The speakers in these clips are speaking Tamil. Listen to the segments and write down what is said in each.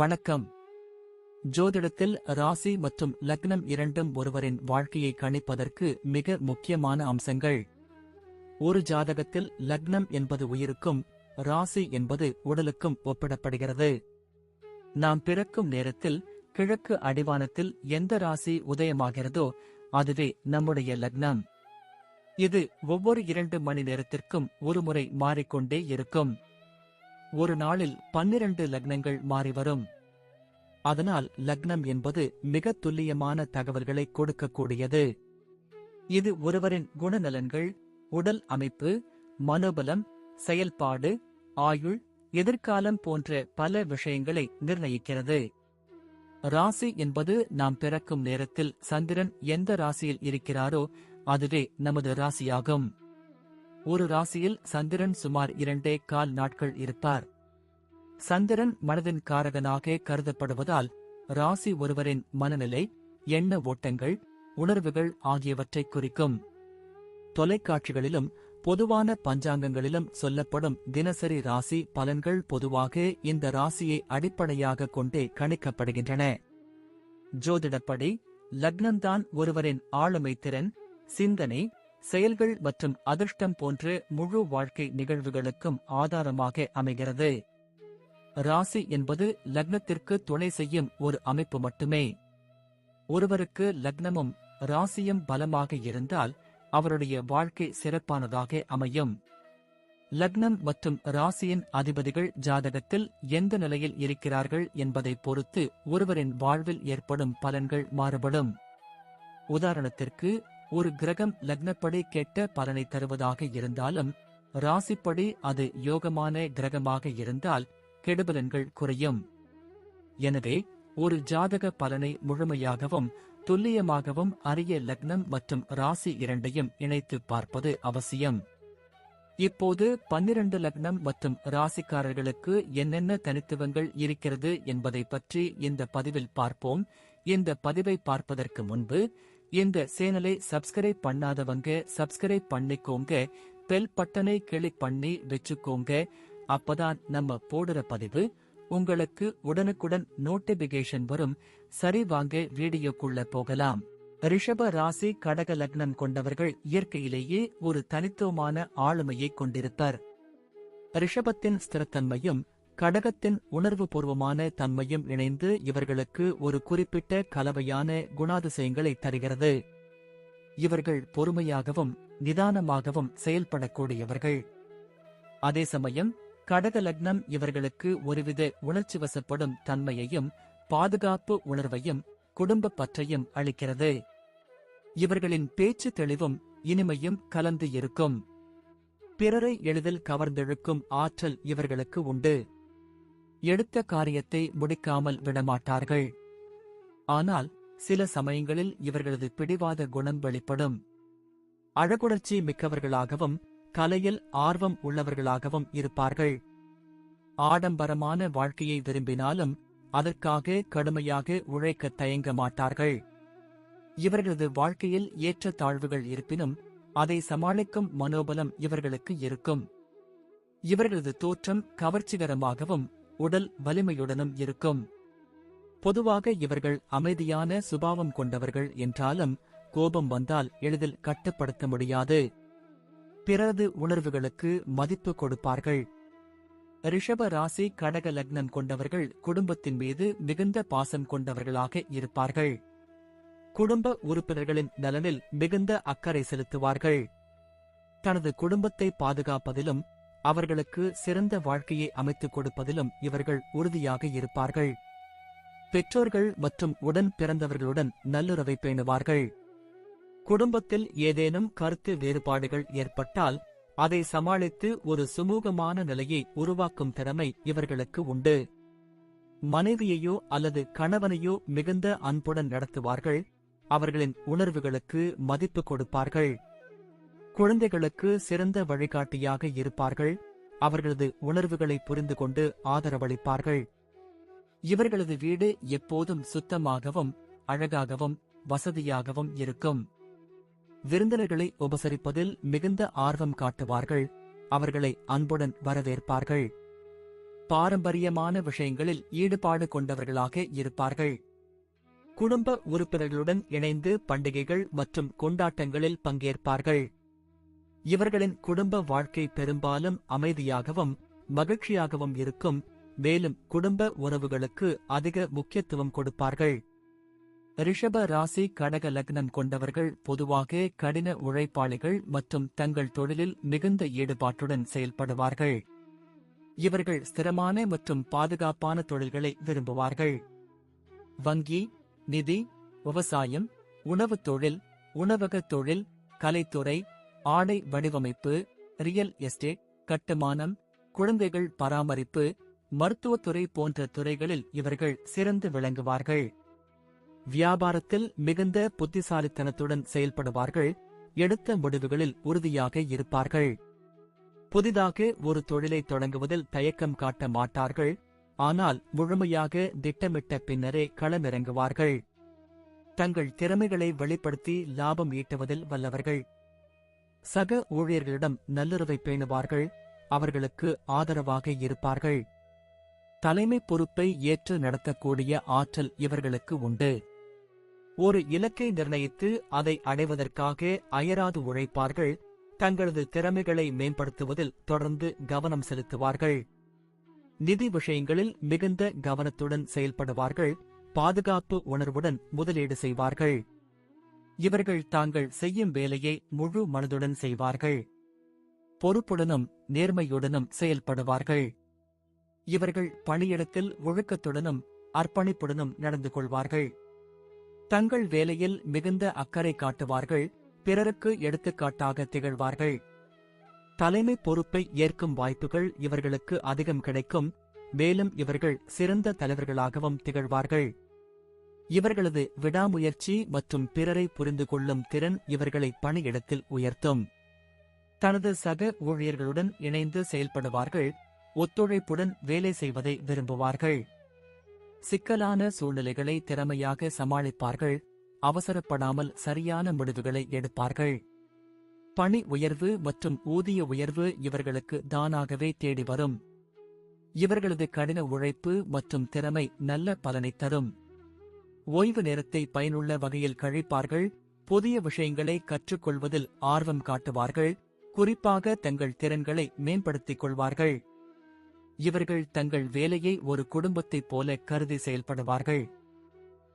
வணக்கம். ஜோதிடத்தில் ராசி மற்றும் லக்னம் இரண்டும் ஒருவரின் வாழ்க்கையை கணிப்பதற்கு மிக முக்கியமான அம்சங்கள். ஒரு ஜாதகத்தில் லக்னம் என்பது உயிருக்கும், ராசி என்பது உடலுக்கும் ஒப்பிடப்படுகிறது. நாம் பிறக்கும் நேரத்தில் கிழக்கு அடிவானத்தில் எந்த ராசி உதயமாகிறதோ அதுவே நம்முடைய லக்னம். இது ஒவ்வொரு 2 மணி நேரத்திற்கும் ஒருமுறை மாறிக்கொண்டே இருக்கும். ஒரு நாளில் 12 லக்னங்கள் மாறிவரும். அதனால் லக்னம் என்பது மிக துல்லியமான தகவல்களை கொடுக்கக்கூடியது. இது ஒருவரின் குணநலன்கள், உடல் அமைப்பு, மனோபலம், செயல்பாடு, ஆயுள், எதிர்காலம் போன்ற பல விஷயங்களை நிர்ணயிக்கிறது. ராசி என்பது நாம் பிறக்கும் நேரத்தில் சந்திரன் எந்த ராசியில் இருக்கிறாரோ அதுவே நமது ராசியாகும். ஒரு ராசியில் சந்திரன் சுமார் 2.25 நாட்கள் இருப்பார். சந்திரன் மனதின் காரகனாக கருதப்படுவதால் ராசி ஒருவரின் மனநிலை, எண்ண ஓட்டங்கள், உணர்வுகள் ஆகியவற்றை குறிக்கும். தொலைக்காட்சிகளிலும் பொதுவான பஞ்சாங்கங்களிலும் சொல்லப்படும் தினசரி ராசி பலன்கள் பொதுவாக இந்த ராசியை அடிப்படையாக கொண்டே கணிக்கப்படுகின்றன. ஜோதிடப்படி லக்னம்தான் ஒருவரின் ஆளுமை திறன், சிந்தனை, செயல்கள் மற்றும் அதிர்ஷ்டம் போன்ற முழு வாழ்க்கை நிகழ்வுகளுக்கும் ஆதாரமாக அமைகிறது. ராசி என்பது லக்னத்திற்கு துணை செய்யும் ஒரு அமைப்பு மட்டுமே. ஒருவருக்கு லக்னமும் ராசியும் பலமாக இருந்தால் அவருடைய வாழ்க்கை சிறப்பானதாக அமையும். லக்னம் மற்றும் ராசியின் அதிபதிகள் ஜாதகத்தில் எந்த நிலையில் இருக்கிறார்கள் என்பதை பொறுத்து ஒருவரின் வாழ்வில் ஏற்படும் பலன்கள் மாறுபடும். உதாரணத்திற்கு, ஒரு கிரகம் லக்னப்படி கெட்ட பலனை தருவதாக இருந்தாலும் ராசிப்படி அது யோகமான கிரகமாக இருந்தால் கெடுபலன்கள் குறையும். எனவே ஒரு ஜாதக பலனை முழுமையாகவும் துல்லியமாகவும் அறிய லக்னம் மற்றும் ராசி இரண்டையும் இணைத்து பார்ப்பது அவசியம். இப்போது 12 லக்னம் மற்றும் ராசிக்காரர்களுக்கு என்னென்ன தனித்துவங்கள் இருக்கிறது என்பதை பற்றி இந்த பதிவில் பார்ப்போம். இந்த பதிவை பார்ப்பதற்கு முன்பு இந்த சேனலை சப்ஸ்கிரைப் பண்ணாதவங்க சப்ஸ்கிரைப் பண்ணிக்கோங்க, பெல் பட்டனை கிளிக் பண்ணி வச்சுக்கோங்க. அப்பதான் நம்ம போடுற பதிவு உங்களுக்கு உடனுக்குடன் நோட்டிபிகேஷன் வரும். சரி, வாங்க வீடியோக்குள்ள போகலாம். ரிஷப ராசி கடக லக்னம் கொண்டவர்கள் இயற்கையிலேயே ஒரு தனித்துவமான ஆளுமையை கொண்டிருப்பர். ரிஷபத்தின் ஸ்திரத்தன்மையும் கடகத்தின் உணர்வுபூர்வமான தன்மையும் இணைந்து இவர்களுக்கு ஒரு குறிப்பிட்ட கலவையான குணாதிசயங்களை தருகிறது. இவர்கள் பொறுமையாகவும் நிதானமாகவும் செயல்படக்கூடியவர்கள். அதே சமயம் கடக லக்னம் இவர்களுக்கு ஒருவித உணர்ச்சி வசப்படும் தன்மையையும் பாதுகாப்பு உணர்வையும் குடும்ப பற்றையும் அளிக்கிறது. இவர்களின் பேச்சு தெளிவும் இனிமையும் கலந்து இருக்கும். பிறரை எளிதில் கவர்ந்தெழுக்கும் ஆற்றல் இவர்களுக்கு உண்டு. எடுத்த காரியத்தை முடிக்காமல் விடமாட்டார்கள். ஆனால் சில சமயங்களில் இவர்களது பிடிவாத குணம் வெளிப்படும். அழகுணர்ச்சி மிக்கவர்களாகவும் கலையில் ஆர்வம் உள்ளவர்களாகவும் இருப்பார்கள். ஆடம்பரமான வாழ்க்கையை விரும்பினாலும் அதற்காக கடுமையாக உழைக்க தயங்க மாட்டார்கள். இவர்களது வாழ்க்கையில் ஏற்ற தாழ்வுகள் இருப்பினும் அதை சமாளிக்கும் மனோபலம் இவர்களுக்கு இருக்கும். இவர்களது தோற்றம் கவர்ச்சிகரமாகவும் உடல் வலிமையுடனும் இருக்கும். பொதுவாக இவர்கள் அமைதியான சுபாவம் கொண்டவர்கள் என்றாலும் கோபம் வந்தால் எளிதில் கட்டுப்படுத்த முடியாது. பிறரது உணர்வுகளுக்கு மதிப்பு கொடுப்பார்கள். ரிஷப ராசி கடக லக்னம் கொண்டவர்கள் குடும்பத்தின் மீது மிகுந்த பாசம் கொண்டவர்களாக இருப்பார்கள். குடும்ப உறுப்பினர்களின் நலனில் மிகுந்த அக்கறை செலுத்துவார்கள். தனது குடும்பத்தை பாதுகாப்பதிலும் அவர்களுக்கு சிறந்த வாழ்க்கையை அமைத்துக் கொடுப்பதிலும் இவர்கள் உறுதியாக இருப்பார்கள். பெற்றோர்கள் மற்றும் உடன் பிறந்தவர்களுடன் நல்லுறவை பேணுவார்கள். குடும்பத்தில் ஏதேனும் கருத்து வேறுபாடுகள் ஏற்பட்டால் அதை சமாளித்து ஒரு சுமூகமான நிலையை உருவாக்கும் திறமை இவர்களுக்கு உண்டு. மனைவியையோ அல்லது கணவனையோ மிகுந்த அன்புடன் நடத்துவார்கள். அவர்களின் உணர்வுகளுக்கு மதிப்பு கொடுப்பார்கள். குழந்தைகளுக்கு சிறந்த வழிகாட்டியாக இருப்பார்கள். அவர்களது உணர்வுகளை புரிந்து கொண்டு ஆதரவளிப்பார்கள். இவர்களது வீடு எப்போதும் சுத்தமாகவும் அழகாகவும் வசதியாகவும் இருக்கும். விருந்தினர்களை உபசரிப்பதில் மிகுந்த ஆர்வம் காட்டுவார்கள். அவர்களை அன்புடன் வரவேற்பார்கள். பாரம்பரியமான விஷயங்களில் ஈடுபாடு கொண்டவர்களாக இருப்பார்கள். குடும்ப உறுப்பினர்களுடன் இணைந்து பண்டிகைகள் மற்றும் கொண்டாட்டங்களில் பங்கேற்பார்கள். இவர்களின் குடும்ப வாழ்க்கை பெரும்பாலும் அமைதியாகவும் மகிழ்ச்சியாகவும் இருக்கும், மேலும் குடும்ப உறவுகளுக்கு அதிக முக்கியத்துவம் கொடுப்பார்கள். ரிஷப ராசி கடக லக்னம் கொண்டவர்கள் பொதுவாக கடின உழைப்பாளிகள் மற்றும் தங்கள் தொழிலில் மிகுந்த ஈடுபாட்டுடன் செயல்படுவார்கள். இவர்கள் ஸ்திரமான மற்றும் பாதுகாப்பான தொழில்களை விரும்புவார்கள். வங்கி, நிதி, விவசாயம், உணவுத் தொழில், உணவகத் தொழில், கலைத்துறை, ஆடை வடிவமைப்பு, ரியல் எஸ்டேட், கட்டுமானம், குழந்தைகள் பராமரிப்பு, மருத்துவத்துறை போன்ற துறைகளில் இவர்கள் சிறந்து விளங்குவார்கள். வியாபாரத்தில் மிகுந்த புத்திசாலித்தனத்துடன் செயல்படுவார்கள். எடுத்த முடிவுகளில் உறுதியாக இருப்பார்கள். புதிதாக ஒரு தொழிலை தொடங்குவதில் தயக்கம் காட்ட மாட்டார்கள், ஆனால் முழுமையாக திட்டமிட்ட பின்னரே களமிறங்குவார்கள். தங்கள் திறமைகளை வெளிப்படுத்தி லாபம் ஈட்டுவதில் வல்லவர்கள். சக ஊழியர்களிடம் நல்லுறவை பேணுவார்கள், அவர்களுக்கு ஆதரவாக இருப்பார்கள். தலைமை பொறுப்பை ஏற்று நடத்தக்கூடிய ஆற்றல் இவர்களுக்கு உண்டு. ஒரு இலக்கை நிர்ணயித்து அதை அடைவதற்காக அயராது உழைப்பார்கள். தங்களது திறமைகளை மேம்படுத்துவதில் தொடர்ந்து கவனம் செலுத்துவார்கள். நிதி விஷயங்களில் மிகுந்த கவனத்துடன் செயல்படுவார்கள். பாதுகாப்பு உணர்வுடன் முதலீடு செய்வார்கள். இவர்கள் தாங்கள் செய்யும் வேலையை முழு மனதுடன் செய்வார்கள். பொறுப்புடனும் நேர்மையுடனும் செயல்படுவார்கள். இவர்கள் பணியிடத்தில் ஒழுக்கத்துடனும் அர்ப்பணிப்புடனும் நடந்து கொள்வார்கள். தங்கள் வேலையில் மிகுந்த அக்கறை காட்டுவார்கள். பிறருக்கு எடுத்துக்காட்டாக திகழ்வார்கள். தலைமை பொறுப்பை ஏற்கும் வாய்ப்புகள் இவர்களுக்கு அதிகம் கிடைக்கும், மேலும் இவர்கள் சிறந்த தலைவர்களாகவும் திகழ்வார்கள். இவர்களது விடாமுயற்சி மற்றும் பிறரை புரிந்து கொள்ளும் திறன் இவர்களை பணியிடத்தில் உயர்த்தும். தனது சக ஊழியர்களுடன் இணைந்து செயல்படுவார்கள். ஒத்துழைப்புடன் வேலை செய்வதை விரும்புவார்கள். சிக்கலான சூழ்நிலைகளை திறமையாக சமாளிப்பார்கள். அவசரப்படாமல் சரியான முடிவுகளை எடுப்பார்கள். பணி உயர்வு மற்றும் ஊதிய உயர்வு இவர்களுக்கு தானாகவே தேடி வரும். இவர்களது கடின உழைப்பு மற்றும் திறமை நல்ல பலனை தரும். ஓய்வு நேரத்தை பயனுள்ள வகையில் கழிப்பார்கள். புதிய விஷயங்களை கற்றுக்கொள்வதில் ஆர்வம் காட்டுவார்கள். குறிப்பாக தங்கள் திறன்களை மேம்படுத்திக் கொள்வார்கள். இவர்கள் தங்கள் வேலையை ஒரு குடும்பத்தைப் போல கருதி செயல்படுவார்கள்.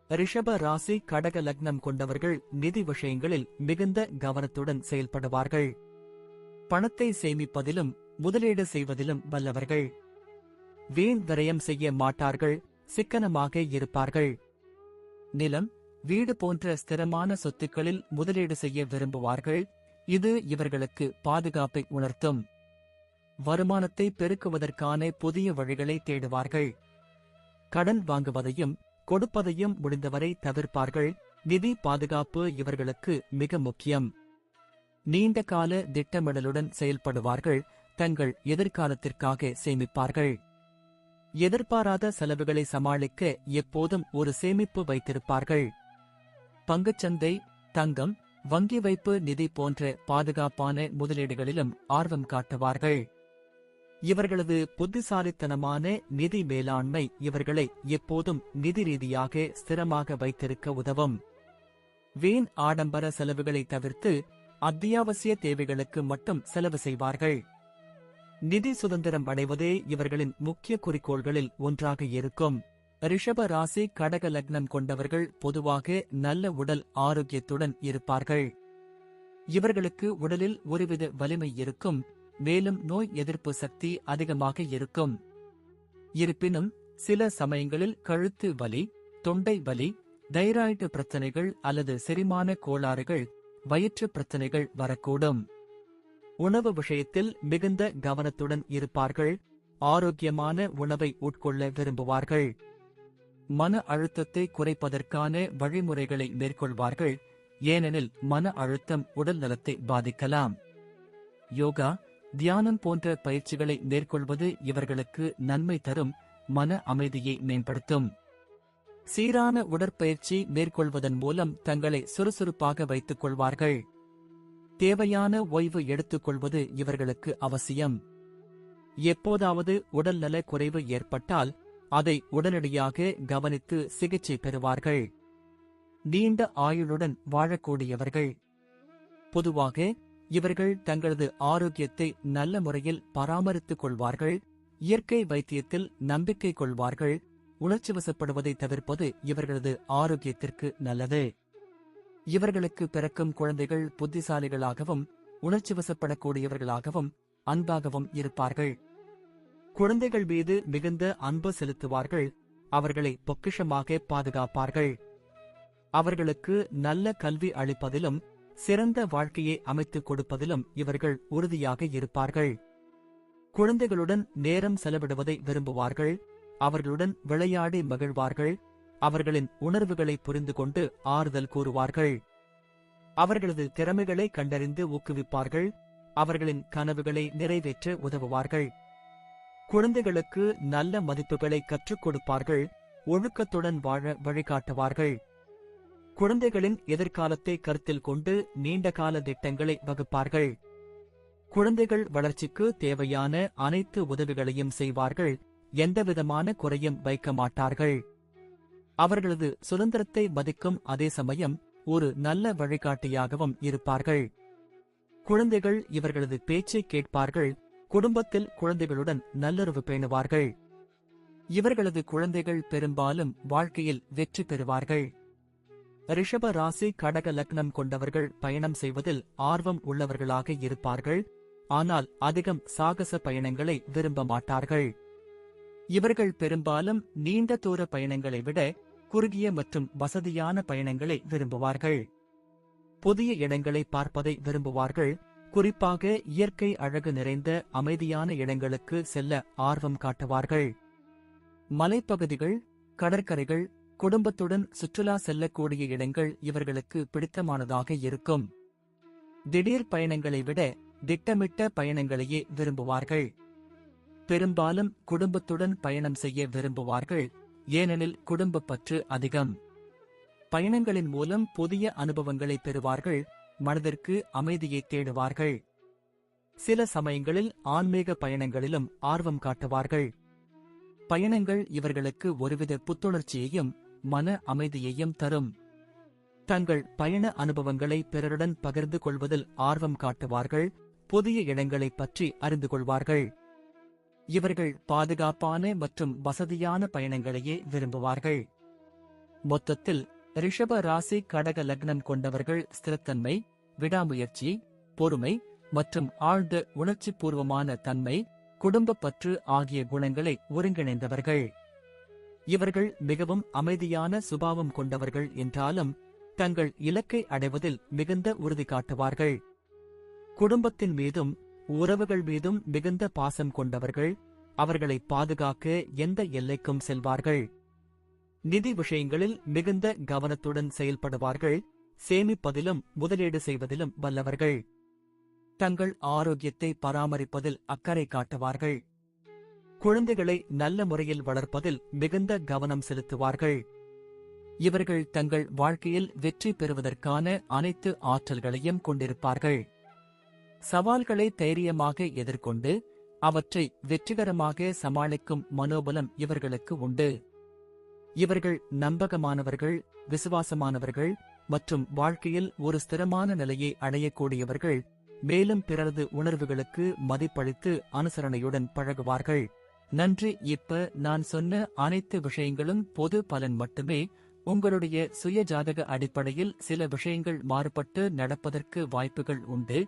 ரிஷப ராசி கடக லக்னம் கொண்டவர்கள் நிதி விஷயங்களில் மிகுந்த கவனத்துடன் செயல்படுவார்கள். பணத்தை சேமிப்பதிலும் முதலீடு செய்வதிலும் வல்லவர்கள். வீண் விரயம் செய்ய மாட்டார்கள். சிக்கனமாக இருப்பார்கள். நிலம், வீடு போன்ற ஸ்திரமான சொத்துக்களில் முதலீடு செய்ய விரும்புவார்கள். இது இவர்களுக்கு பாதுகாப்பை உணர்த்தும். வருமானத்தை பெருக்குவதற்கான புதிய வழிகளை தேடுவார்கள். கடன் வாங்குவதையும் கொடுப்பதையும் முடிந்தவரை தவிர்ப்பார்கள். நிதி பாதுகாப்பு இவர்களுக்கு மிக முக்கியம். நீண்ட கால திட்டமிடலுடன் செயல்படுவார்கள். தங்கள் எதிர்காலத்திற்காக சேமிப்பார்கள். எதிர்பாராத செலவுகளை சமாளிக்க எப்போதும் ஒரு சேமிப்பு வைத்திருப்பார்கள். பங்குச்சந்தை, தங்கம், வங்கி வைப்பு நிதி போன்ற பாதுகாப்பான முதலீடுகளிலும் ஆர்வம் காட்டுவார்கள். இவர்களது புத்திசாலித்தனமான நிதி மேலாண்மை இவர்களை எப்போதும் நிதி ரீதியாக ஸ்திரமாக வைத்திருக்க உதவும். வீண் ஆடம்பர செலவுகளை தவிர்த்து அத்தியாவசிய தேவைகளுக்கு மட்டும் செலவு செய்வார்கள். நிதி சுதந்திரம் அடைவதே இவர்களின் முக்கிய குறிக்கோள்களில் ஒன்றாக இருக்கும். ரிஷப ராசி கடக லக்னம் கொண்டவர்கள் பொதுவாக நல்ல உடல் ஆரோக்கியத்துடன் இருப்பார்கள். இவர்களுக்கு உடலில் ஒருவித வலிமை இருக்கும், மேலும் நோய் எதிர்ப்பு சக்தி அதிகமாக இருக்கும். இருப்பினும் சில சமயங்களில் கழுத்து வலி, தொண்டை வலி, தைராய்டு பிரச்சனைகள் அல்லது செரிமான கோளாறுகள், வயிற்று பிரச்சனைகள் வரக்கூடும். உணவு விஷயத்தில் மிகுந்த கவனத்துடன் இருப்பார்கள். ஆரோக்கியமான உணவை உட்கொள்ள விரும்புவார்கள். மன அழுத்தத்தை குறைப்பதற்கான வழிமுறைகளை மேற்கொள்வார்கள், ஏனெனில் மன அழுத்தம் உடல் நலத்தை பாதிக்கலாம். யோகா, தியானம் போன்ற பயிற்சிகளை மேற்கொள்வது இவர்களுக்கு நன்மை தரும், மன அமைதியை மேம்படுத்தும். சீரான உடற்பயிற்சி மேற்கொள்வதன் மூலம் தங்களை சுறுசுறுப்பாக வைத்துக் கொள்வார்கள். தேவையான ஓய்வு எடுத்துக்கொள்வது இவர்களுக்கு அவசியம். எப்போதாவது உடல்நல குறைவு ஏற்பட்டால் அதை உடனடியாக கவனித்து சிகிச்சை பெறுவார்கள். நீண்ட ஆயுளுடன் வாழக்கூடியவர்கள். பொதுவாக இவர்கள் தங்களது ஆரோக்கியத்தை நல்ல முறையில் பராமரித்துக் கொள்வார்கள். இயற்கை வைத்தியத்தில் நம்பிக்கை கொள்வார்கள். உணர்ச்சிவசப்படுவதை தவிர்ப்பது இவர்களது ஆரோக்கியத்திற்கு நல்லது. இவர்களுக்கு பிறக்கும் குழந்தைகள் புத்திசாலிகளாகவும் உணர்ச்சிவசப்படக்கூடியவர்களாகவும் அன்பாகவும் இருப்பார்கள். குழந்தைகள் மீது மிகுந்த அன்பு செலுத்துவார்கள். அவர்களை பொக்கிஷமாக பாதுகாப்பார்கள். அவர்களுக்கு நல்ல கல்வி அளிப்பதிலும் சிறந்த வாழ்க்கையை அமைத்துக் கொடுப்பதிலும் இவர்கள் உறுதியாக இருப்பார்கள். குழந்தைகளுடன் நேரம் செலவிடுவதை விரும்புவார்கள். அவர்களுடன் விளையாடி மகிழ்வார்கள். அவர்களின் உணர்வுகளை புரிந்து கொண்டு ஆறுதல் கூறுவார்கள். அவர்களது திறமைகளை கண்டறிந்து ஊக்குவிப்பார்கள். அவர்களின் கனவுகளை நிறைவேற்ற உதவுவார்கள். குழந்தைகளுக்கு நல்ல மதிப்புகளை கற்றுக் கொடுப்பார்கள். ஒழுக்கத்துடன் வாழ வழிகாட்டுவார்கள். குழந்தைகளின் எதிர்காலத்தை கருத்தில் கொண்டு நீண்டகால திட்டங்களை வகுப்பார்கள். குழந்தைகள் வளர்ச்சிக்கு தேவையான அனைத்து உதவிகளையும் செய்வார்கள். எந்தவிதமான குறையும் வைக்க மாட்டார்கள். அவர்களது சுதந்திரத்தை மதிக்கும் அதே சமயம் ஒரு நல்ல வழிகாட்டியாகவும் இருப்பார்கள். குழந்தைகள் இவர்களது பேச்சை கேட்பார்கள். குடும்பத்தில் குழந்தைகளுடன் நல்லுறவு பேணுவார்கள். இவர்களது குழந்தைகள் பெரும்பாலும் வாழ்க்கையில் வெற்றி பெறுவார்கள். ரிஷப ராசி கடக லக்னம் கொண்டவர்கள் பயணம் செய்வதில் ஆர்வம் உள்ளவர்களாக இருப்பார்கள். ஆனால் அதிகம் சாகச பயணங்களை விரும்ப மாட்டார்கள். இவர்கள் பெரும்பாலும் நீண்ட தூர பயணங்களை விட குறுகிய மற்றும் வசதியான பயணங்களை விரும்புவார்கள். புதிய இடங்களை பார்ப்பதை விரும்புவார்கள். குறிப்பாக இயற்கை அழகு நிறைந்த அமைதியான இடங்களுக்கு செல்ல ஆர்வம் காட்டுவார்கள். மலைப்பகுதிகள், கடற்கரைகள், குடும்பத்துடன் சுற்றுலா செல்லக்கூடிய இடங்கள் இவர்களுக்கு பிடித்தமானதாக இருக்கும். திடீர் பயணங்களை விட திட்டமிட்ட பயணங்களையே விரும்புவார்கள். பெரும்பாலும் குடும்பத்துடன் பயணம் செய்ய விரும்புவார்கள். ஏனெனில் குடும்பப் பற்று அதிகம். பயணங்களின் மூலம் புதிய அனுபவங்களை பெறுவார்கள். மனதிற்கு அமைதியை தேடுவார்கள். சில சமயங்களில் ஆன்மீக பயணங்களிலும் ஆர்வம் காட்டுவார்கள். பயணங்கள் இவர்களுக்கு ஒருவித புத்துணர்ச்சியையும் மன அமைதியையும் தரும். தங்கள் பயண அனுபவங்களை பிறருடன் பகிர்ந்து கொள்வதில் ஆர்வம் காட்டுவார்கள். புதிய இடங்களைப் பற்றி அறிந்து கொள்வார்கள். இவர்கள் பாதுகாப்பான மற்றும் வசதியான பயணங்களையே விரும்புவார்கள். மொத்தத்தில் ரிஷப ராசி கடக லக்னம் கொண்டவர்கள் ஸ்திரத்தன்மை, விடாமுயற்சி, பொறுமை மற்றும் ஆழ்ந்த உணர்ச்சிபூர்வமான தன்மை, குடும்பப் பற்று ஆகிய குணங்களை ஒருங்கிணைந்தவர்கள். இவர்கள் மிகவும் அமைதியான சுபாவம் கொண்டவர்கள் என்றாலும் தங்கள் இலக்கை அடைவதில் மிகுந்த உறுதி காட்டுவார்கள். குடும்பத்தின் மீதும் உறவுகள் மீதும் மிகுந்த பாசம் கொண்டவர்கள். அவர்களை பாதுகாக்க எந்த எல்லைக்கும் செல்வார்கள். நிதி விஷயங்களில் மிகுந்த கவனத்துடன் செயல்படுவார்கள். சேமிப்பதிலும் முதலீடு செய்வதிலும் வல்லவர்கள். தங்கள் ஆரோக்கியத்தை பராமரிப்பதில் அக்கறை காட்டுவார்கள். குழந்தைகளை நல்ல முறையில் வளர்ப்பதில் மிகுந்த கவனம் செலுத்துவார்கள். இவர்கள் தங்கள் வாழ்க்கையில் வெற்றி பெறுவதற்கான அனைத்து ஆற்றல்களையும் கொண்டிருப்பார்கள். சவால்களை தைரியமாக எதிர்கொண்டு அவற்றை வெற்றிகரமாக சமாளிக்கும் மனோபலம் இவர்களுக்கு உண்டு. இவர்கள் நம்பகமானவர்கள், விசுவாசமானவர்கள் மற்றும் வாழ்க்கையில் ஒரு ஸ்திரமான நிலையை அடையக்கூடியவர்கள். மேலும் பிறரது உணர்வுகளுக்கு மதிப்பளித்து அனுசரணையுடன் பழகுவார்கள். நன்றி. இப்ப நான் சொன்ன அனைத்து விஷயங்களும் பொது பலன் மட்டுமே. உங்களுடைய சுய ஜாதக அடிப்படையில் சில விஷயங்கள் மாறுபட்டு நடப்பதற்கு வாய்ப்புகள் உண்டு.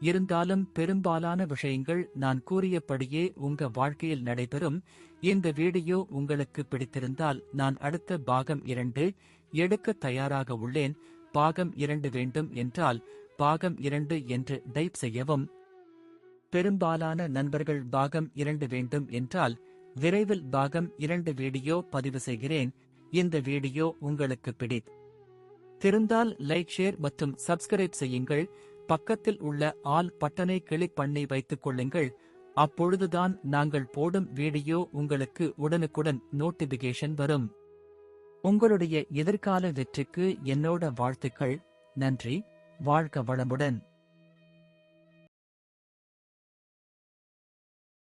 இருந்தாலும் பெரும்பாலான விஷயங்கள் நான் கூறியபடியே உங்க வாழ்க்கையில் நடைபெறும். இந்த வீடியோ உங்களுக்கு பிடித்திருந்தால் நான் அடுத்த பாகம் 2 எடுக்க தயாராக உள்ளேன். பாகம் 2 வேண்டும் என்றால் பாகம் 2 என்று டைப் செய்யவும். பெரும்பாலான நண்பர்கள் பாகம் 2 வேண்டும் என்றால் விரைவில் பாகம் 2 வீடியோ பதிவு செய்கிறேன். இந்த வீடியோ உங்களுக்கு பிடித்திருந்தால் லைக், ஷேர் மற்றும் சப்ஸ்கிரைப் செய்யுங்கள். பக்கத்தில் உள்ள ஆல் பட்டனை கிளிக் பண்ணி வைத்துக் கொள்ளுங்கள். அப்பொழுதுதான் நாங்கள் போடும் வீடியோ உங்களுக்கு உடனுக்குடன் நோட்டிபிகேஷன் வரும். உங்களுடைய எதிர்கால வெற்றிக்கு என்னோட வாழ்த்துக்கள். நன்றி. வாழ்க வளமுடன்.